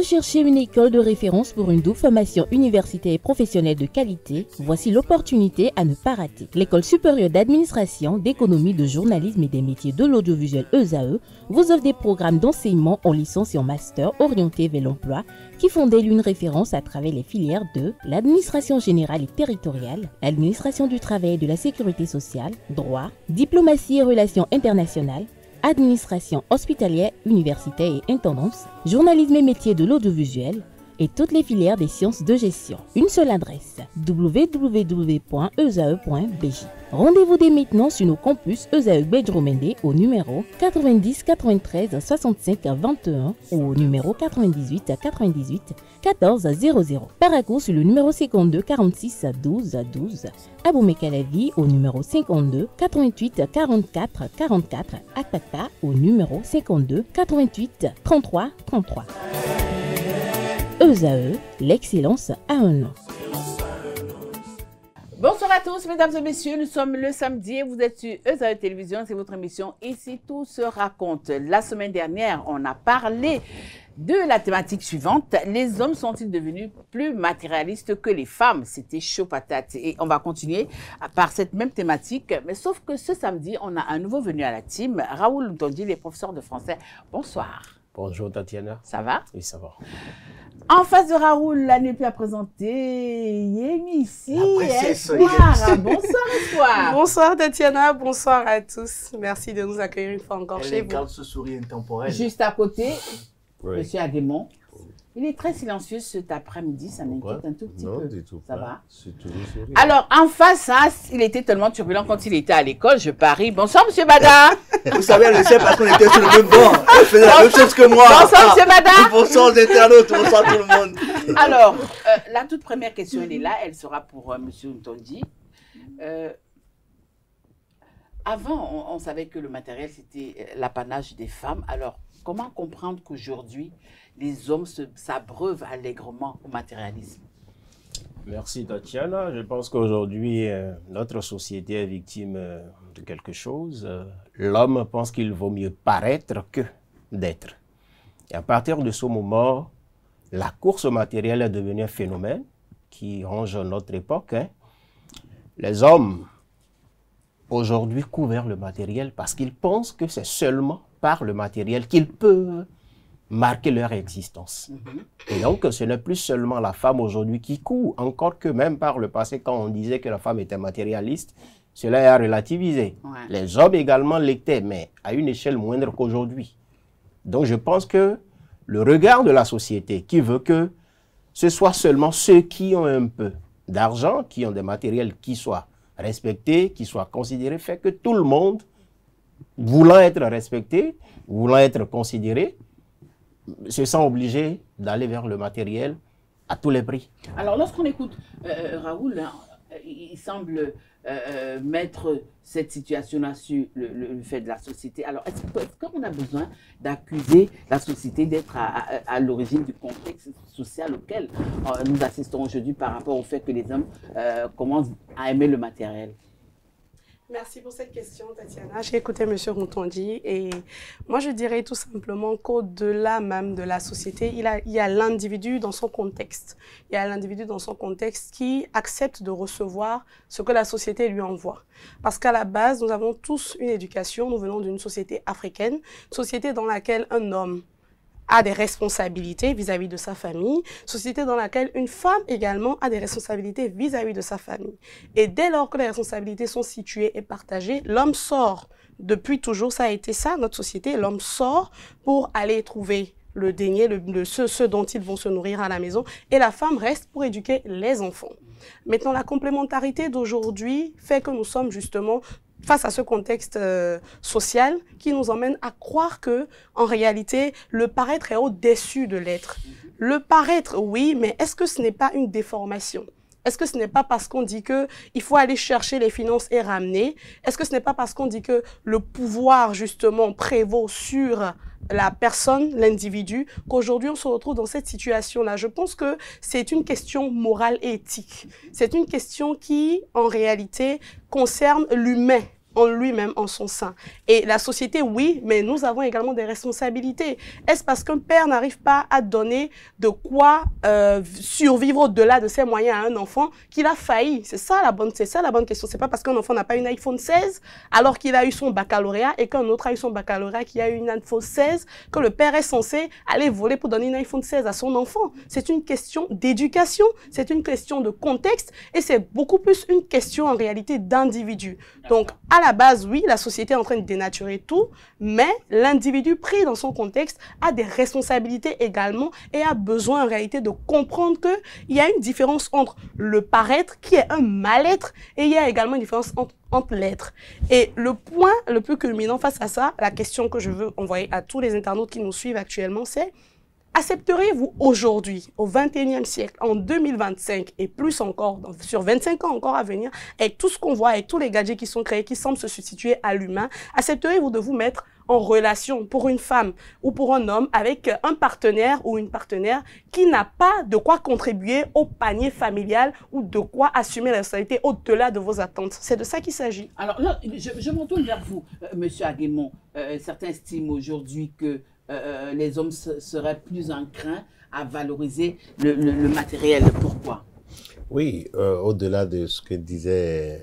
cherchez une école de référence pour une double formation universitaire et professionnelle de qualité? Voici l'opportunité à ne pas rater. L'École supérieure d'administration, d'économie, de journalisme et des métiers de l'audiovisuel ESAE vous offre des programmes d'enseignement en licence et en master orientés vers l'emploi qui font d'elle une référence à travers les filières de l'administration générale et territoriale, l'administration du travail et de la sécurité sociale, droit, diplomatie et relations internationales, administration hospitalière, universitaire et intendance, journalisme et métiers de l'audiovisuel et toutes les filières des sciences de gestion. Une seule adresse, www.esae.bj. Rendez-vous dès maintenant sur nos campus ESAE Bedjromende au numéro 90 93 65 21 ou au numéro 98 98 14 00. Paracourt sur le numéro 52 46 12 12. Aboumé-Calavi au numéro 52 88 44 44. Akpata au numéro 52 88 33 33. ESAE, l'excellence a un nom. Bonsoir à tous, mesdames et messieurs. Nous sommes le samedi et vous êtes sur ESAE Télévision. C'est votre émission Ici tout se raconte. La semaine dernière, on a parlé de la thématique suivante. Les hommes sont-ils devenus plus matérialistes que les femmes? C'était chaud patate. Et on va continuer par cette même thématique. Mais sauf que ce samedi, on a un nouveau venu à la team. Raoul Ntondi, les professeurs de français. Bonsoir. Bonjour Tatiana. Ça va? Oui, ça va. En face de Raoul, là n'est plus à présenter. Yémi ici. Espoir. Bonsoir Espoir. Bonsoir Tatiana, bonsoir à tous. Merci de nous accueillir une fois encore chez vous. Garde ce sourire intemporel. Juste à côté, Oui. Monsieur Aguemont. Il est très silencieux cet après-midi, ça m'inquiète un tout petit non, peu. du tout Ça pas. va? C'est toujours sourire. Alors, en face, hein, il était tellement turbulent quand il était à l'école, je parie. Bonsoir, Monsieur Bada. Vous savez, elle le sait parce qu'on était sur le même banc. Elle faisait la même chose que moi. Bonsoir, Monsieur Bada. Bonsoir aux internautes, bonsoir tout le monde. Alors, la toute première question, elle est là. Elle sera pour Monsieur Ntondi. Avant, on savait que le matériel, c'était l'apanage des femmes. Alors, comment comprendre qu'aujourd'hui, les hommes s'abreuvent allègrement au matérialisme? Merci Tatiana. Je pense qu'aujourd'hui, notre société est victime de quelque chose. L'homme pense qu'il vaut mieux paraître que d'être. Et à partir de ce moment, la course au matériel est devenue un phénomène qui ronge notre époque. Les hommes, aujourd'hui, couvrent le matériel parce qu'ils pensent que c'est seulement par le matériel qu'ils peuvent marquer leur existence. Et donc, ce n'est plus seulement la femme aujourd'hui qui court, encore que même par le passé, quand on disait que la femme était matérialiste, cela est à relativiser. Ouais. Les hommes également l'étaient, mais à une échelle moindre qu'aujourd'hui. Donc, je pense que le regard de la société qui veut que ce soit seulement ceux qui ont un peu d'argent, qui ont des matériels qui soient respectés, qui soient considérés, fait que tout le monde, voulant être respecté, voulant être considéré, se sent obligé d'aller vers le matériel à tous les prix. Alors, lorsqu'on écoute Raoul, hein, il semble mettre cette situation-là sur le fait de la société. Alors, est-ce qu'on a besoin d'accuser la société d'être à l'origine du contexte social auquel nous assistons aujourd'hui par rapport au fait que les hommes commencent à aimer le matériel? Merci pour cette question, Tatiana. J'ai écouté M. Ntondi et moi, je dirais tout simplement qu'au-delà même de la société, il y a l'individu dans son contexte. Il y a l'individu dans son contexte qui accepte de recevoir ce que la société lui envoie. Parce qu'à la base, nous avons tous une éducation, nous venons d'une société africaine, une société dans laquelle un homme a des responsabilités vis-à-vis de sa famille, société dans laquelle une femme également a des responsabilités vis-à-vis de sa famille. Et dès lors que les responsabilités sont situées et partagées, l'homme sort. Depuis toujours, ça a été ça, notre société, l'homme sort pour aller trouver le denier, ce dont ils vont se nourrir à la maison, et la femme reste pour éduquer les enfants. Maintenant, la complémentarité d'aujourd'hui fait que nous sommes justement face à ce contexte social qui nous emmène à croire que, en réalité, le paraître est au-dessus de l'être. Le paraître, oui, mais est-ce que ce n'est pas une déformation? Est-ce que ce n'est pas parce qu'on dit qu'il faut aller chercher les finances et ramener? Est-ce que ce n'est pas parce qu'on dit que le pouvoir, justement, prévaut sur la personne, l'individu, qu'aujourd'hui on se retrouve dans cette situation-là? Je pense que c'est une question morale et éthique. C'est une question qui, en réalité, concerne l'humain en lui-même, en son sein. Et la société, oui, mais nous avons également des responsabilités. Est-ce parce qu'un père n'arrive pas à donner de quoi survivre au-delà de ses moyens à un enfant qu'il a failli? C'est ça la bonne question. C'est pas parce qu'un enfant n'a pas une iPhone 16 alors qu'il a eu son baccalauréat et qu'un autre a eu son baccalauréat qui a eu une iPhone 16 que le père est censé aller voler pour donner une iPhone 16 à son enfant. C'est une question d'éducation, c'est une question de contexte et c'est beaucoup plus une question en réalité d'individu. Donc à la base, oui, la société est en train de dénaturer tout, mais l'individu pris dans son contexte a des responsabilités également et a besoin en réalité de comprendre qu'il y a une différence entre le paraître qui est un mal-être et il y a également une différence entre l'être. Et le point le plus culminant face à ça, la question que je veux envoyer à tous les internautes qui nous suivent actuellement, c'est: accepteriez-vous aujourd'hui, au 21e siècle, en 2025 et plus encore, sur 25 ans encore à venir, avec tout ce qu'on voit, avec tous les gadgets qui sont créés, qui semblent se substituer à l'humain, accepteriez-vous de vous mettre en relation pour une femme ou pour un homme avec un partenaire ou une partenaire qui n'a pas de quoi contribuer au panier familial ou de quoi assumer la responsabilité au-delà de vos attentes? C'est de ça qu'il s'agit. Alors là, je me tourne vers vous, Monsieur Aguemont. Certains estiment aujourd'hui que les hommes seraient plus enclins à valoriser le matériel. Pourquoi? Oui, au-delà de ce que disaient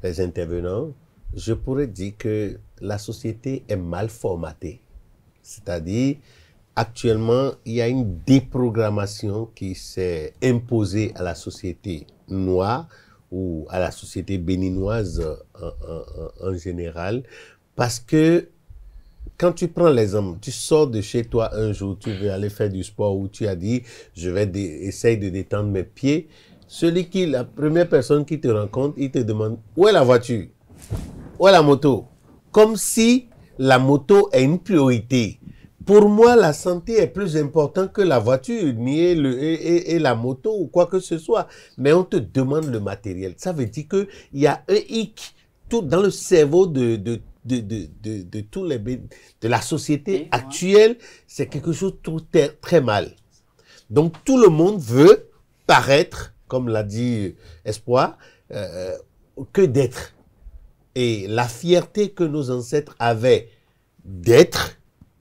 les intervenants, je pourrais dire que la société est mal formatée. C'est-à-dire, actuellement, il y a une déprogrammation qui s'est imposée à la société noire ou à la société béninoise en général, parce que quand tu prends les hommes, tu sors de chez toi un jour, tu veux aller faire du sport ou tu as dit, je vais essayer de détendre mes pieds. La première personne qui te rencontre, il te demande, où est la voiture? Où est la moto? Comme si la moto est une priorité. Pour moi, la santé est plus importante que la voiture, ni et la moto ou quoi que ce soit. Mais on te demande le matériel. Ça veut dire qu'il y a un hic tout dans le cerveau de la société actuelle. C'est quelque chose de très mal. Donc, tout le monde veut paraître, comme l'a dit Espoir, que d'être. Et la fierté que nos ancêtres avaient d'être,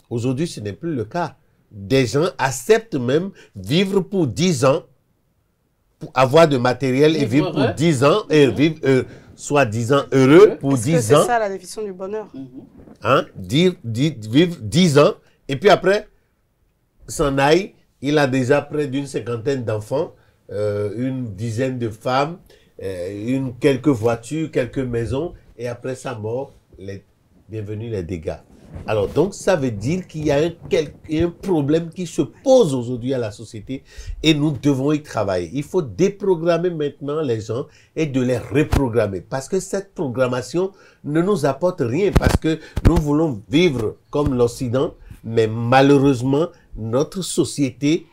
aujourd'hui, ce n'est plus le cas. Des gens acceptent même vivre pour 10 ans, pour avoir de matériel et vivre pour 10 ans, et vivre soi-disant heureux pour 10 ans. C'est ça la définition du bonheur. Hein? Vivre 10 ans, et puis après, s'en aille, il a déjà près d'une cinquantaine d'enfants, une dizaine de femmes, quelques voitures, quelques maisons, et après sa mort, bienvenue les dégâts. Alors, donc, ça veut dire qu'il y a un problème qui se pose aujourd'hui à la société et nous devons y travailler. Il faut déprogrammer maintenant les gens et de les reprogrammer parce que cette programmation ne nous apporte rien parce que nous voulons vivre comme l'Occident, mais malheureusement, notre société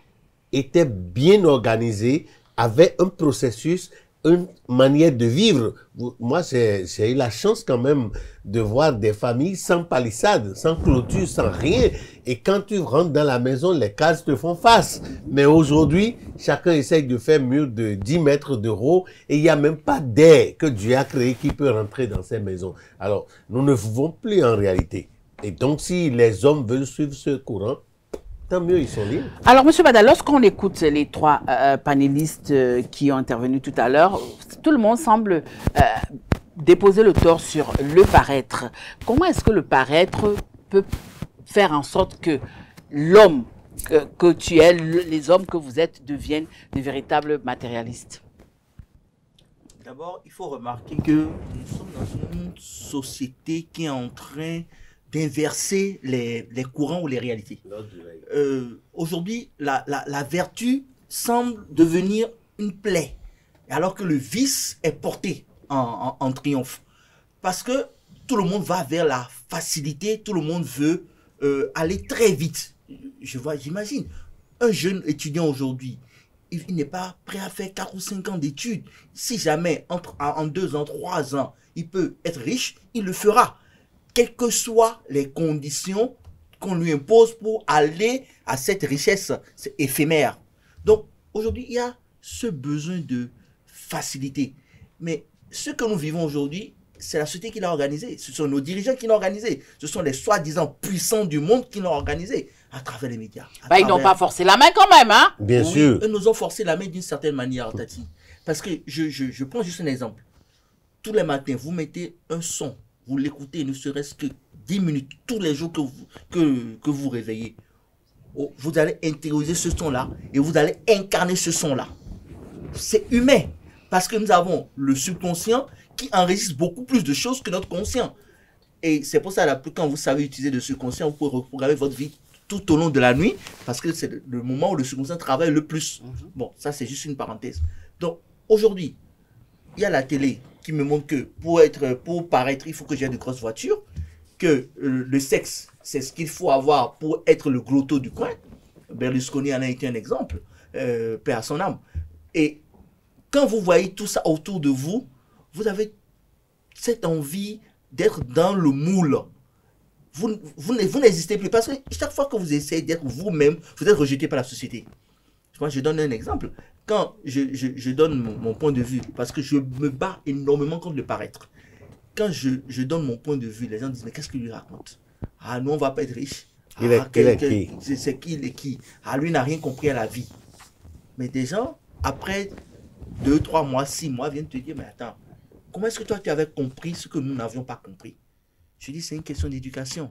était bien organisée, avait un processus, une manière de vivre. Moi, j'ai eu la chance quand même de voir des familles sans palissade, sans clôture, sans rien. Et quand tu rentres dans la maison, les cases te font face. Mais aujourd'hui, chacun essaye de faire mur de 10 mètres de haut et il n'y a même pas d'air que Dieu a créé qui peut rentrer dans ces maisons. Alors, nous ne vivons plus en réalité. Et donc, si les hommes veulent suivre ce courant, tant mieux, ils sont libres. Alors, M. Bada, lorsqu'on écoute les trois panélistes qui ont intervenu tout à l'heure, tout le monde semble déposer le tort sur le paraître. Comment est-ce que le paraître peut faire en sorte que l'homme que tu es, les hommes que vous êtes, deviennent de véritables matérialistes? D'abord, il faut remarquer que nous sommes dans une société qui est en train d'inverser les courants ou les réalités. Aujourd'hui, la vertu semble devenir une plaie, alors que le vice est porté en triomphe. Parce que tout le monde va vers la facilité, tout le monde veut aller très vite. J'imagine, un jeune étudiant aujourd'hui, il n'est pas prêt à faire 4 ou 5 ans d'études. Si jamais, en 2 ans, 3 ans, il peut être riche, il le fera. Quelles que soient les conditions qu'on lui impose pour aller à cette richesse éphémère. Donc, aujourd'hui, il y a ce besoin de facilité. Mais ce que nous vivons aujourd'hui, c'est la société qui l'a organisé. Ce sont nos dirigeants qui l'ont organisé. Ce sont les soi-disant puissants du monde qui l'ont organisé à travers les médias. Ils n'ont pas forcé la main quand même, hein? Bien sûr. Eux nous ont forcé la main d'une certaine manière, Tati. Parce que je prends juste un exemple. Tous les matins, vous mettez un son, vous l'écoutez ne serait-ce que 10 minutes tous les jours que vous réveillez. Vous allez intérioriser ce son-là et vous allez incarner ce son-là. C'est humain. Parce que nous avons le subconscient qui enregistre beaucoup plus de choses que notre conscient. Et c'est pour ça que quand vous savez utiliser le subconscient, vous pouvez reprogrammer votre vie tout au long de la nuit parce que c'est le moment où le subconscient travaille le plus. Bon, ça c'est juste une parenthèse. Donc aujourd'hui, il y a la télé qui me montre que pour paraître, il faut que j'ai de grosses voitures, que le sexe, c'est ce qu'il faut avoir pour être le glotto du coin. Berlusconi en a été un exemple, paix à son âme. Et quand vous voyez tout ça autour de vous, vous avez cette envie d'être dans le moule. Vous n'existez plus parce que chaque fois que vous essayez d'être vous-même, vous êtes rejeté par la société. Moi, je donne un exemple. Quand je donne mon point de vue, parce que je me bats énormément contre le paraître. Quand je donne mon point de vue, les gens disent, mais qu'est-ce qu'il lui raconte? Ah, nous, on ne va pas être riche. Il est qui? C'est qui, il est qui? Ah, lui n'a rien compris à la vie. Mais des gens, après 2, 3 mois, 6 mois, viennent te dire, mais attends, comment est-ce que toi, tu avais compris ce que nous n'avions pas compris? Je dis, c'est une question d'éducation.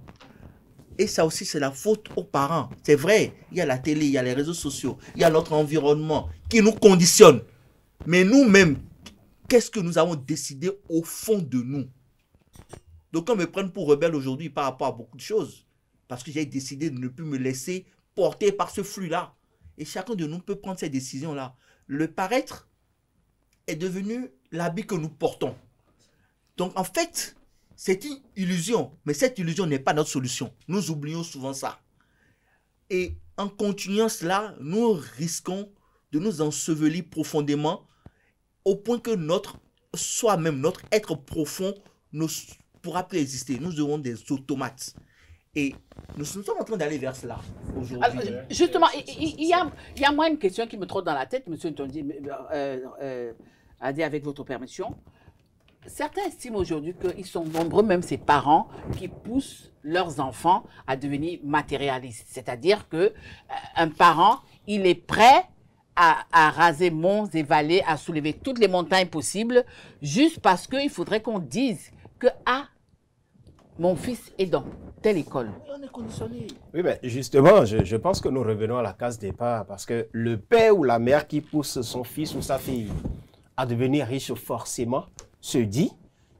Et ça aussi, c'est la faute aux parents. C'est vrai, il y a la télé, il y a les réseaux sociaux, il y a notre environnement qui nous conditionne. Mais nous-mêmes, qu'est-ce que nous avons décidé au fond de nous? Donc, on me prenne pour rebelle aujourd'hui par rapport à beaucoup de choses. Parce que j'ai décidé de ne plus me laisser porter par ce flux-là. Et chacun de nous peut prendre ces décisions-là. Le paraître est devenu l'habit que nous portons. Donc, en fait, c'est une illusion. Mais cette illusion n'est pas notre solution. Nous oublions souvent ça. Et en continuant cela, nous risquons de nous ensevelir profondément au point que notre soi-même, notre être profond ne pourra plus exister. Nous aurons des automates. Et nous sommes en train d'aller vers cela aujourd'hui. Justement, il y a moi une question qui me trotte dans la tête, monsieur Ntondi, a dit avec votre permission. Certains estiment aujourd'hui qu'ils sont nombreux, même ces parents, qui poussent leurs enfants à devenir matérialistes. C'est-à-dire qu'un parent, il est prêt à raser monts et vallées, à soulever toutes les montagnes possibles, juste parce qu'il faudrait qu'on dise que mon fils est dans telle école. On est conditionné. Oui, mais justement, je pense que nous revenons à la case départ parce que le père ou la mère qui pousse son fils ou sa fille à devenir riche forcément se dit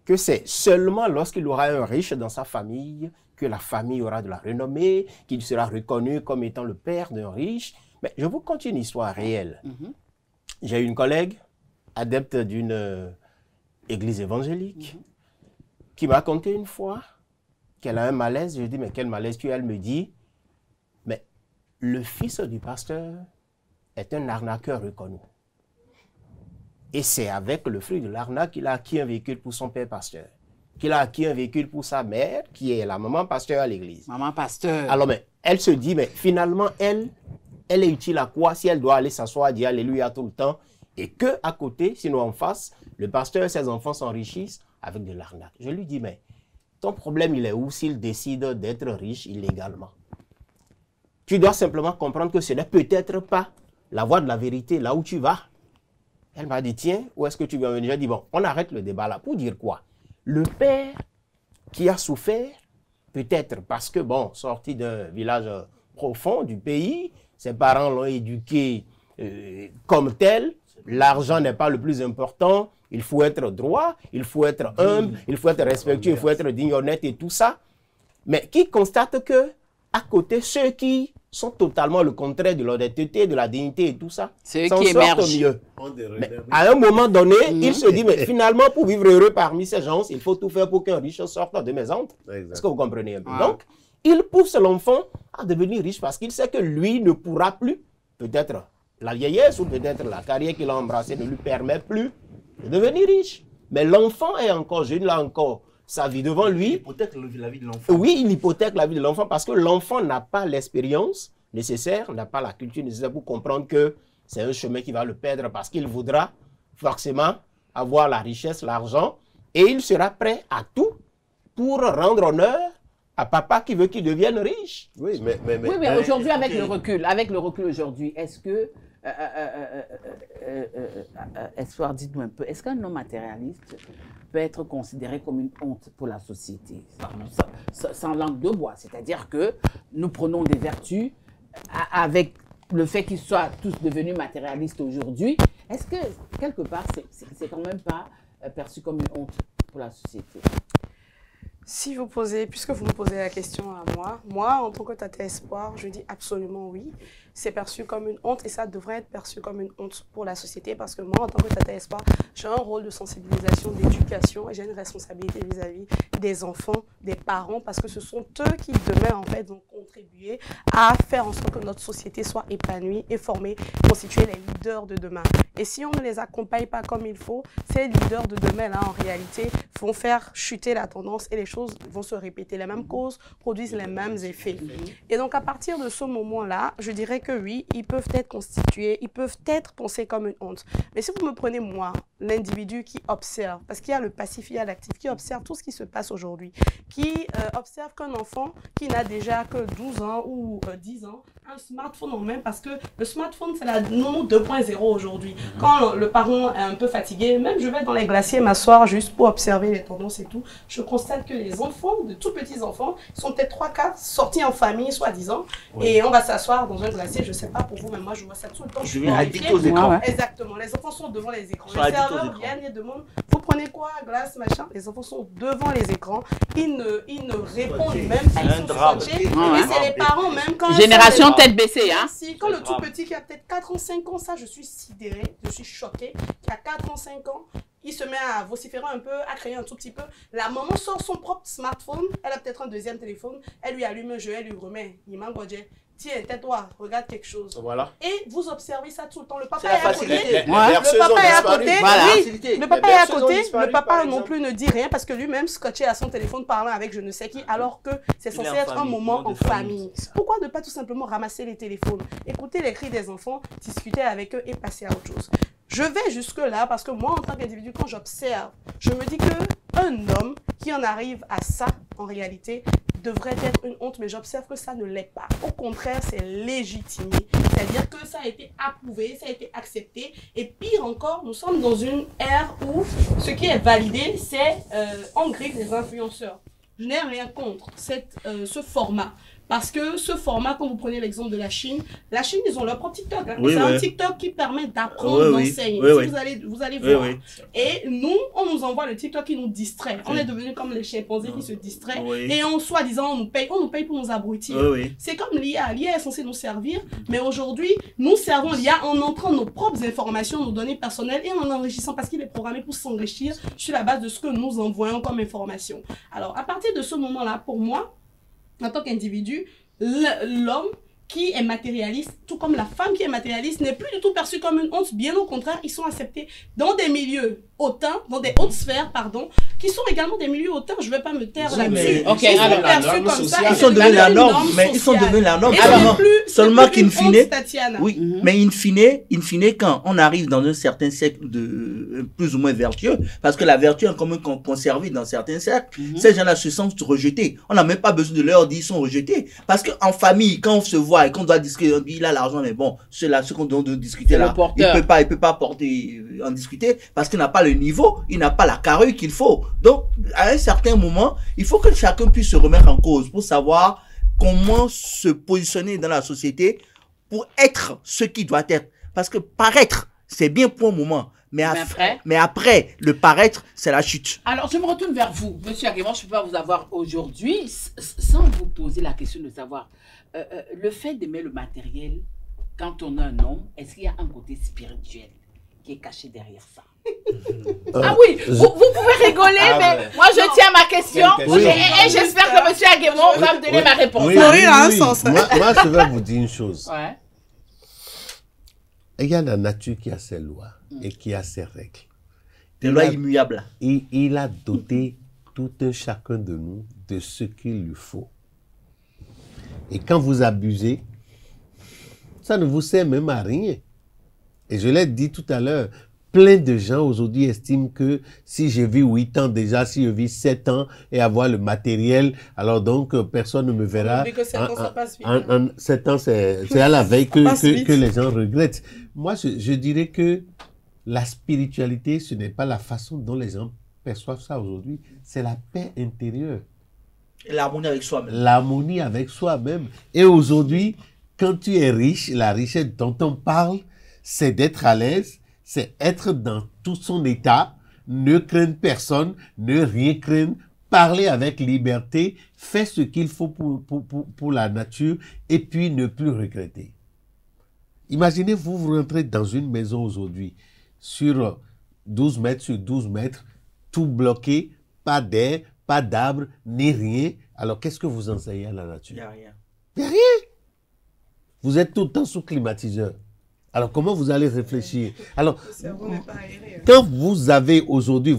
que c'est seulement lorsqu'il aura un riche dans sa famille que la famille aura de la renommée, qu'il sera reconnu comme étant le père d'un riche. Mais je vous conte une histoire réelle. J'ai une collègue, adepte d'une église évangélique, qui m'a raconté une fois qu'elle a un malaise. Je lui dis, mais quel malaise tu as? Elle me dit, mais le fils du pasteur est un arnaqueur reconnu. Et c'est avec le fruit de l'arnaque qu'il a acquis un véhicule pour son père pasteur, qu'il a acquis un véhicule pour sa mère, qui est la maman pasteur à l'église. Maman pasteur. Alors, mais elle se dit, mais finalement, elle est utile à quoi si elle doit aller s'asseoir, dire Alléluia tout le temps, et que à côté, sinon en face, le pasteur et ses enfants s'enrichissent avec de l'arnaque. Je lui dis, mais ton problème, il est où s'il décide d'être riche illégalement? Tu dois simplement comprendre que ce n'est peut-être pas la voie de la vérité, là où tu vas. Elle m'a dit, tiens, où est-ce que tu vas venir? J'ai dit, bon, on arrête le débat là. Pour dire quoi? Le père qui a souffert, peut-être parce que, bon, sorti d'un village profond du pays, ses parents l'ont éduqué comme tel, l'argent n'est pas le plus important, il faut être droit, il faut être humble, il faut être respectueux, il faut être digne, honnête et tout ça. Mais qui constate que, à côté, ceux qui sont totalement le contraire de l'honnêteté, de la dignité et tout ça, c'est eux qui émergent mieux. Mais à un moment donné, il se dit, mais finalement, pour vivre heureux parmi ces gens, il faut tout faire pour qu'un riche sorte de mes entre. Est-ce que vous comprenez un peu? Donc, il pousse l'enfant à devenir riche parce qu'il sait que lui ne pourra plus, peut-être la vieillesse ou peut-être la carrière qu'il a embrassée ne lui permet plus de devenir riche. Mais l'enfant est encore jeune, là encore, sa vie devant lui. Il hypothèque la vie de l'enfant. Oui, il hypothèque la vie de l'enfant parce que l'enfant n'a pas l'expérience nécessaire, n'a pas la culture nécessaire pour comprendre que c'est un chemin qui va le perdre parce qu'il voudra forcément avoir la richesse, l'argent et il sera prêt à tout pour rendre honneur à papa qui veut qu'il devienne riche. Oui, mais aujourd'hui, avec le recul aujourd'hui, est-ce que, Espoir, dites-nous un peu, est-ce qu'un homme matérialiste peut être considéré comme une honte pour la société, sans langue de bois? C'est-à-dire que nous prenons des vertus avec le fait qu'ils soient tous devenus matérialistes aujourd'hui. Est-ce que, quelque part, c'est quand même pas perçu comme une honte pour la société? Si vous posez, puisque vous me posez la question à moi, en tant que Tata Espoir, je dis absolument oui. C'est perçu comme une honte et ça devrait être perçu comme une honte pour la société parce que moi, en tant que Tata Espoir, j'ai un rôle de sensibilisation, d'éducation et j'ai une responsabilité vis-à-vis des enfants, des parents parce que ce sont eux qui demain, en fait, vont contribuer à faire en sorte que notre société soit épanouie et formée, constituer les leaders de demain. Et si on ne les accompagne pas comme il faut, ces leaders de demain, là, en réalité, vont faire chuter la tendance et les choses vont se répéter. Les mêmes causes produisent les mêmes effets. Et donc, à partir de ce moment-là, je dirais que oui, ils peuvent être constitués, ils peuvent être pensés comme une honte. Mais si vous me prenez, moi, l'individu qui observe, parce qu'il y a le passif, il y a l'actif, qui observe tout ce qui se passe aujourd'hui, qui observe qu'un enfant qui n'a déjà que 12 ans ou 10 ans, un smartphone en main, parce que le smartphone, c'est la nono 2.0 aujourd'hui. Quand le parent est un peu fatigué, même je vais dans les glaciers m'asseoir juste pour observer les tendances et tout, je constate que les enfants, de tout petits enfants, sont peut-être 3-4 sortis en famille, soi-disant, et on va s'asseoir dans un glacier, je sais pas pour vous, mais moi je vois ça tout le temps. Je viens addict aux écrans. Ouais. Exactement, les enfants sont devant les écrans. Les serveurs viennent et demandent, vous prenez quoi, glace, machin. Les enfants sont devant les écrans, ils ne répondent même pas, ils sont scotchés. Et c'est les parents même quand... Génération tête baissée, hein. Quand le tout petit qui a peut-être 4 ans, 5 ans, ça je suis sidérée, je suis choquée, qui a 4 ans, 5 ans, il se met à vociférer un peu, à crier un tout petit peu. La maman sort son propre smartphone, elle a peut-être un deuxième téléphone, elle lui allume un jeu, elle lui remet, il m'a godé. Tiens, tais-toi, regarde quelque chose. Voilà. Et vous observez ça tout le temps. Le papa est à côté. Le papa est à côté. Voilà. Oui, le papa est à côté. Le papa non plus ne dit rien parce que lui-même scotché à son téléphone parlant avec je ne sais qui alors que c'est censé être un moment en famille. Pourquoi ne pas tout simplement ramasser les téléphones, écouter les cris des enfants, discuter avec eux et passer à autre chose? Je vais jusque-là parce que moi, en tant qu'individu, quand j'observe, je me dis qu'un homme qui en arrive à ça, en réalité, devrait être une honte, mais j'observe que ça ne l'est pas. Au contraire, c'est légitimé. C'est-à-dire que ça a été approuvé, ça a été accepté. Et pire encore, nous sommes dans une ère où ce qui est validé, c'est on griffe les influenceurs. Je n'ai rien contre ce format. Parce que ce format, quand vous prenez l'exemple de la Chine, ils ont leur propre TikTok. Hein. Oui, c'est un TikTok qui permet d'apprendre, d'enseigner. Vous allez voir. Et nous, on nous envoie le TikTok qui nous distrait. On est devenus comme les chimpanzés qui se distraient. Et en soi-disant, on nous paye pour nous abrutir. C'est comme l'IA. L'IA est censée nous servir, mais aujourd'hui, nous servons l'IA en entrant nos propres informations, nos données personnelles et en enrichissant parce qu'il est programmé pour s'enrichir sur la base de ce que nous envoyons comme information. Alors, à partir de ce moment-là, pour moi, en tant qu'individu, l'homme qui est matérialiste, tout comme la femme qui est matérialiste, n'est plus du tout perçue comme une honte. Bien au contraire, ils sont acceptés dans des milieux hautains, dans des hautes sphères, pardon, qui sont également des milieux hautains. Je ne vais pas me taire là-dessus. Ok, ils alors, sont perçus comme ça. Ils sont devenus la norme, mais ils sont devenus la norme. Seulement qu'in fine, mais in fine, quand on arrive dans un certain cercle de plus ou moins vertueux, parce que la vertu est comme conservée dans certains cercles, ces gens-là se sentent rejetés. On n'a même pas besoin de leur dire qu'ils sont rejetés. Parce qu'en famille, quand on se voit et qu'on doit discuter, on dit il a l'argent, mais bon, ce qu'on doit discuter là, il peut pas porter, en discuter parce qu'il n'a pas le niveau, il n'a pas la carrure qu'il faut. Donc, à un certain moment, il faut que chacun puisse se remettre en cause pour savoir comment se positionner dans la société pour être ce qu'il doit être. Parce que paraître, c'est bien pour un moment. Mais après, le paraître, c'est la chute. Alors, je me retourne vers vous. Monsieur Aguemon, je ne peux pas vous avoir aujourd'hui sans vous poser la question de savoir le fait d'aimer le matériel quand on a un homme, est-ce qu'il y a un côté spirituel qui est caché derrière ça? Ah oui, vous pouvez rigoler, mais moi je tiens ma question et j'espère que monsieur Aguemon va me donner ma réponse. Moi, je vais vous dire une chose. Il y a la nature qui a ses lois et qui a ses règles. Des lois immuables. Il a doté tout un chacun de nous de ce qu'il lui faut. Et quand vous abusez, ça ne vous sert même à rien. Et je l'ai dit tout à l'heure, plein de gens aujourd'hui estiment que si je vis 8 ans déjà, si je vis 7 ans et avoir le matériel, alors donc personne ne me verra. Que 7 ans, ça passe vite. 7 ans, c'est à la veille que les gens regrettent. Moi, je dirais que la spiritualité, ce n'est pas la façon dont les gens perçoivent ça aujourd'hui, c'est la paix intérieure. Et l'harmonie avec soi-même. L'harmonie avec soi-même. Et aujourd'hui, quand tu es riche, la richesse dont on parle, c'est d'être à l'aise, c'est être dans tout son état, ne craindre personne, ne rien craindre, parler avec liberté, faire ce qu'il faut pour la nature et puis ne plus regretter. Imaginez, vous rentrez dans une maison aujourd'hui, sur 12 mètres sur 12 mètres, tout bloqué, pas d'air, pas d'arbre, ni rien. Alors, qu'est-ce que vous enseignez à la nature? Il n'y a rien. Il n'y a rien. Vous êtes tout le temps sous climatiseur. Alors, comment vous allez réfléchir? Alors, quand vous avez aujourd'hui,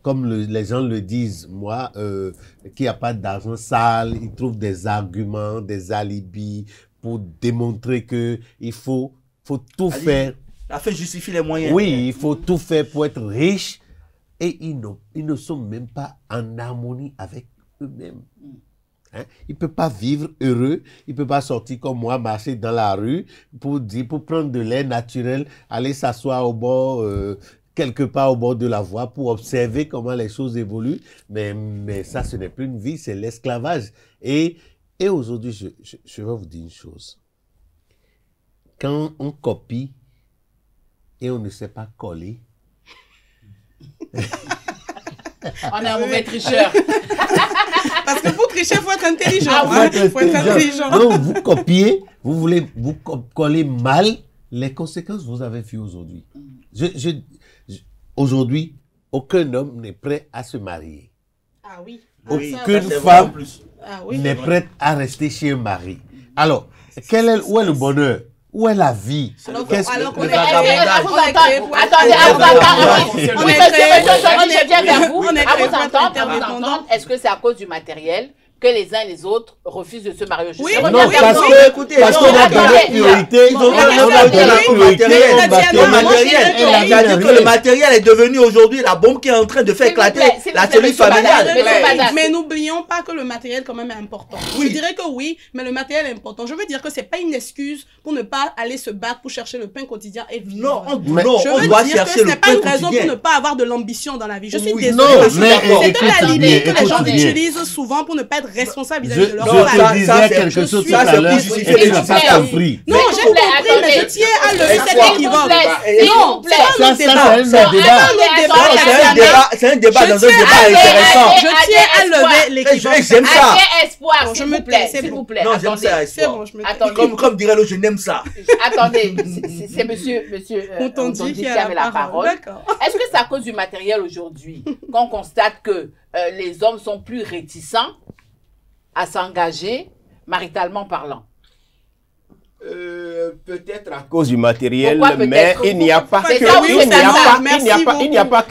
comme les gens le disent, moi, qu'il n'y a pas d'argent sale, ils trouvent des arguments, des alibis pour démontrer qu'il faut tout faire. La fin justifie les moyens. Oui, il faut tout faire pour être riche. Et ils ne sont même pas en harmonie avec eux-mêmes. Hein? Il ne peut pas vivre heureux, il ne peut pas sortir comme moi, marcher dans la rue pour prendre de l'air naturel, aller s'asseoir au bord, quelque part au bord de la voie pour observer comment les choses évoluent. Mais ça, ce n'est plus une vie, c'est l'esclavage. Et aujourd'hui, je vais vous dire une chose. Quand on copie et on ne sait pas coller, on est un mauvais tricheur. Parce que pour tricher, il faut être intelligent. Faut être intelligent. Donc, vous copiez, vous voulez vous coller mal, les conséquences, vous avez vues aujourd'hui. Aujourd'hui, aucun homme n'est prêt à se marier. Ah oui. Aucune femme n'est prête à rester chez un mari. Alors, où est le bonheur? Où est la vie? Alors Qu'est-ce qu'on que... est est-ce que c'est à cause du matériel que les uns et les autres refusent de se marier? Oui, non, parce qu'on a donné priorité. Le matériel est devenu aujourd'hui la bombe qui est en train de faire éclater la cellule familiale. Mais n'oublions pas que le matériel quand même est important. Je dirais que oui, mais le matériel est important. Je veux dire que c'est pas une excuse pour ne pas aller se battre pour chercher le pain quotidien et vivre. Non, on doit chercher le pain quotidien. Ce n'est pas une raison pour ne pas avoir de l'ambition dans la vie. Je suis désolée. C'est de la limite que les gens utilisent souvent pour ne pas être responsables vis-à-vis de leur famille. Je te disais quelque chose tout à l'heure et tu n'as pas compris. Non, j'ai compris, mais je tiens à lever cet équivoque. Non, c'est un débat dans un débat intéressant. Je tiens à lever l'équivoque. J'aime ça. Espoir, s'il vous plaît. Non, j'aime ça, Espoir. Attendez. Comme dirait l'autre, je n'aime ça. Attendez, c'est monsieur Ontondi qui avait la parole. Est-ce que c'est à cause du matériel aujourd'hui qu'on constate que les hommes sont plus réticents à s'engager maritalement parlant? Peut-être à cause du matériel, Pourquoi mais il n'y a pas que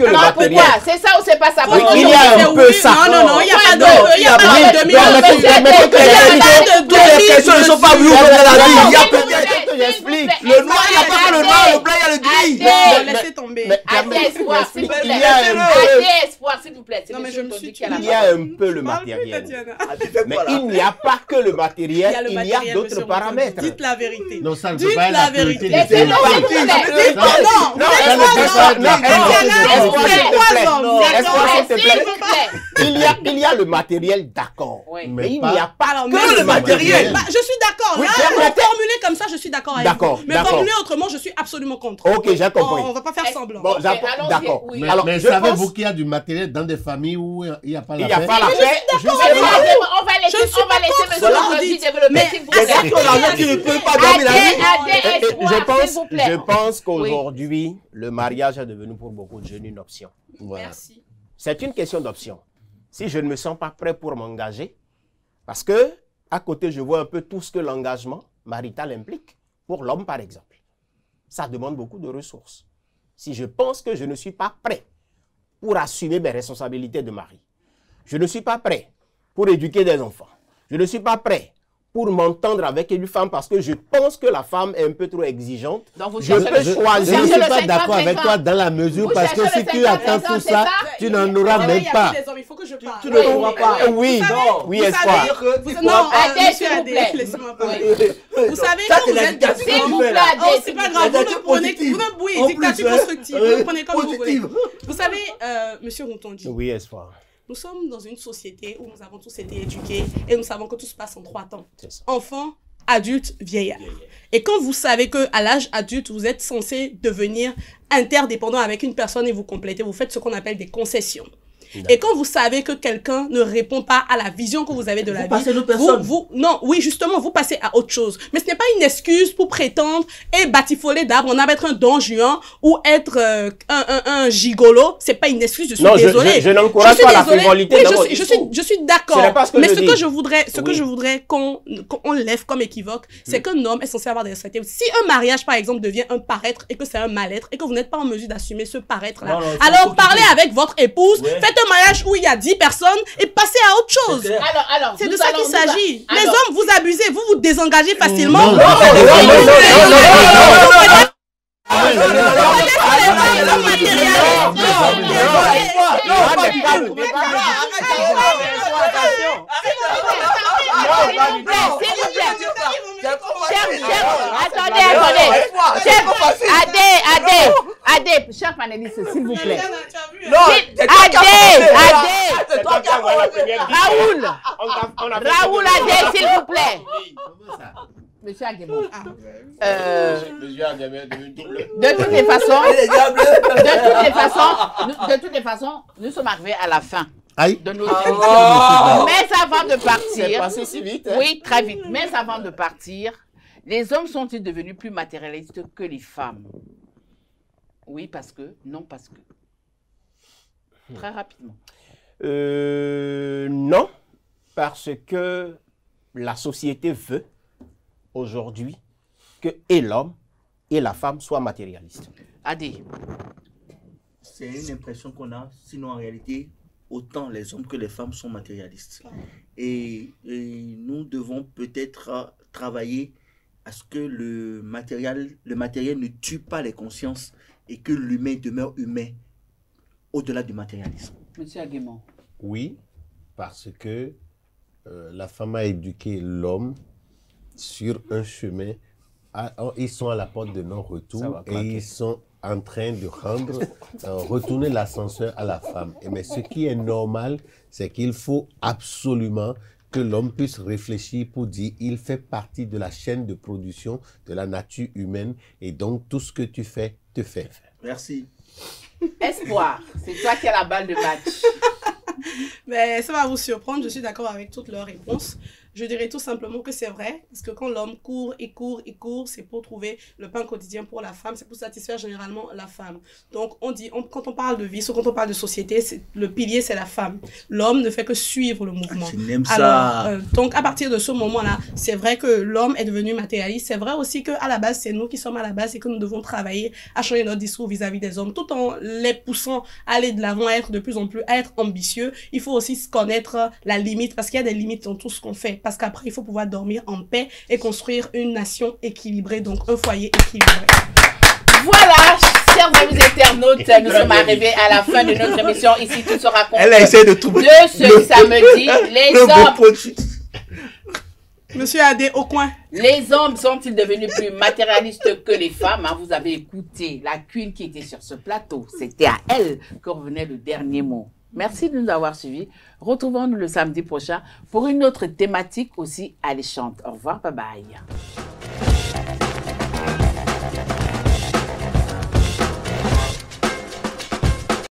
le matériel. Pourquoi? C'est ça ou c'est pas ça? Il y a un peu ça. Non, il n'y a pas de Toutes les questions ne sont pas vues dans la vie. Il y a peut-être, j'explique. le noir, il n'y a pas que le noir, le blanc, il y a le gris. Laissez tomber. Espoir, s'il vous plaît. Espoir, s'il vous plaît. Il y a un peu le matériel. Mais il n'y a pas que le matériel, il y a d'autres paramètres. Dites la vérité. Non, ça ne peut pas être la vérité. Il y a le matériel, d'accord. Mais il n'y a pas que le matériel. Je suis d'accord. Là, formuler comme ça, je suis d'accord avec vous. Mais formuler autrement, je suis absolument contre. Ok, j'ai compris. On ne va pas faire semblant. D'accord. Alors, mais savez-vous qu'il y a du matériel dans des familles où il n'y a pas la paix? Il n'y a pas la paix. On va laisser M. Ontondi développer, s'il vous plaît. Je pense qu'aujourd'hui, le mariage est devenu pour beaucoup de jeunes une option. Voilà. Merci. C'est une question d'option. Si je ne me sens pas prêt pour m'engager, parce que à côté, je vois un peu tout ce que l'engagement marital implique, pour l'homme par exemple. Ça demande beaucoup de ressources. Si je pense que je ne suis pas prêt pour assumer mes responsabilités de mari, je ne suis pas prêt pour éduquer des enfants, je ne suis pas prêt pour m'entendre avec une femme parce que je pense que la femme est un peu trop exigeante. Donc vous Je cherchez peux le- choisir. Je ne cherchez suis le pas 50, d'accord avec 50. toi dans la mesure Vous parce que cherchez si le tu 50, attends tout c'est ça, ça? tu n'en auras Il même y a pas. plus des hommes, il faut que je parle. Tu ne pourras pas. Oui, Non. oui, Vous espoir. savez, Tu non, pourras pas. Adé, monsieur s'il vous Adé, plaît. laissez-moi parler. Oui. Vous savez, Ça, quand c'est vous la êtes dictature S'il qu'on vous fait, plaît, là. Adé, Oh, c'est pas grave, vous dictature me prenez, positive. oui, En dictature plus, constructive, vous me prenez comme vous voulez. positive. Vous savez, monsieur Rontondi, Oui, espoir. nous sommes dans une société où nous avons tous été éduqués et nous savons que tout se passe en 3 temps. C'est ça. Enfant, adulte, vieillard. Et quand vous savez qu'à l'âge adulte, vous êtes censé devenir interdépendant avec une personne et vous complétez, vous faites ce qu'on appelle des concessions. Et quand vous savez que quelqu'un ne répond pas à la vision que vous avez de la vie, passez à une autre personne. non, oui, justement, vous passez à autre chose. Mais ce n'est pas une excuse pour prétendre et batifoler d'arbre, on va être un don juan ou être un gigolo. C'est pas une excuse, je suis Non, désolée. je n'encourage pas la frivolité Oui, dans votre je discours. suis d'accord. Ce n'est pas ce que Mais je ce dis. que je voudrais, ce que Oui. je voudrais qu'on lève comme équivoque, c'est qu'un homme est censé avoir des responsabilités. Si un mariage, par exemple, devient un paraître et que c'est un mal-être et que vous n'êtes pas en mesure d'assumer ce paraître-là, Non, non, c'est alors compliqué. parlez avec votre épouse, Ouais. faites un mariage où il y a 10 personnes et passez à autre chose. C'est clair. Alors, C'est de nous ça allons- qu'il s'agit. nous Les allons- hommes, vous abusez, vous vous désengagez facilement. Non, Vous- non, Adé, cher panéliste, s'il vous plaît. Non, c'est toi qui as commencé. C'est toi qui as commencé. Raoul, Adé, s'il vous plaît. Monsieur Aguemon. De toutes les façons, de toutes les façons, nous sommes arrivés à la fin Aïe. de notre émission. Mais avant de C'est partir, passé si vite. Hein? oui, très vite. Mais avant de partir, les hommes sont-ils devenus plus matérialistes que les femmes? Oui, parce que, non, parce que. Très rapidement. Non, parce que la société veut aujourd'hui que et l'homme et la femme soient matérialistes. Adé. C'est une impression qu'on a, sinon en réalité, autant les hommes que les femmes sont matérialistes. Et nous devons peut-être travailler à ce que le matériel ne tue pas les consciences et que l'humain demeure humain au-delà du matérialisme. Monsieur Aguemon. Oui, parce que la femme a éduqué l'homme sur un chemin. Ils sont à la porte de Ça non-retour va et claquer. ils sont en train de retourner l'ascenseur à la femme. Mais ce qui est normal, c'est qu'il faut absolument que l'homme puisse réfléchir pour dire il fait partie de la chaîne de production de la nature humaine et donc tout ce que tu fais, te fait. Merci. Espoir, c'est toi qui as la balle de match. Mais ça va vous surprendre, je suis d'accord avec toutes leurs réponses. Je dirais tout simplement que c'est vrai, parce que quand l'homme court et court et court, c'est pour trouver le pain quotidien pour la femme, c'est pour satisfaire généralement la femme. Donc quand on parle de vie, quand on parle de société, le pilier c'est la femme. L'homme ne fait que suivre le mouvement. Je n'aime ça. Alors, donc à partir de ce moment-là, c'est vrai que l'homme est devenu matérialiste. C'est vrai aussi qu'à la base, c'est nous qui sommes à la base et que nous devons travailler à changer notre discours vis-à-vis des hommes, tout en les poussant à aller de l'avant, à être de plus en plus, à être ambitieux. Il faut aussi se connaître la limite, parce qu'il y a des limites dans tout ce qu'on fait. Parce qu'après, il faut pouvoir dormir en paix et construire une nation équilibrée, donc un foyer équilibré. Voilà, chers amis internautes, nous sommes arrivés à la fin de notre émission. Ici, tout sera compris. Elle a essayé de trouver De ce samedi, les hommes, Monsieur Adé, au coin. les hommes sont-ils devenus plus matérialistes que les femmes? Vous avez écouté la queen qui était sur ce plateau. C'était à elle que revenait le dernier mot. Merci de nous avoir suivis. Retrouvons-nous le samedi prochain pour une autre thématique aussi alléchante. Au revoir, bye bye.